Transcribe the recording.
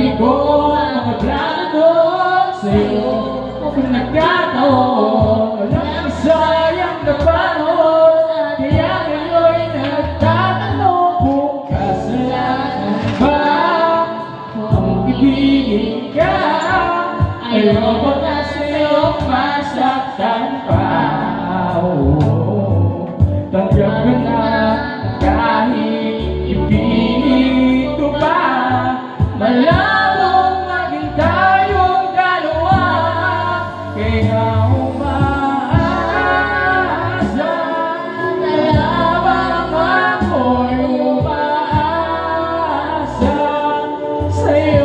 dami ko mga plano sa'yo. Kung nagkataon walang sayang na panahon, kaya ngayon'y nagtatanong kung kasalanan ba kung ibigin ka. Ayoko na sa'yo masaktan pa. Tanggap ka na kahit ipilit ko pa. Malabong maging tayong dalawa, kaya umaasa na lamang ako'y umaasa sa'yo.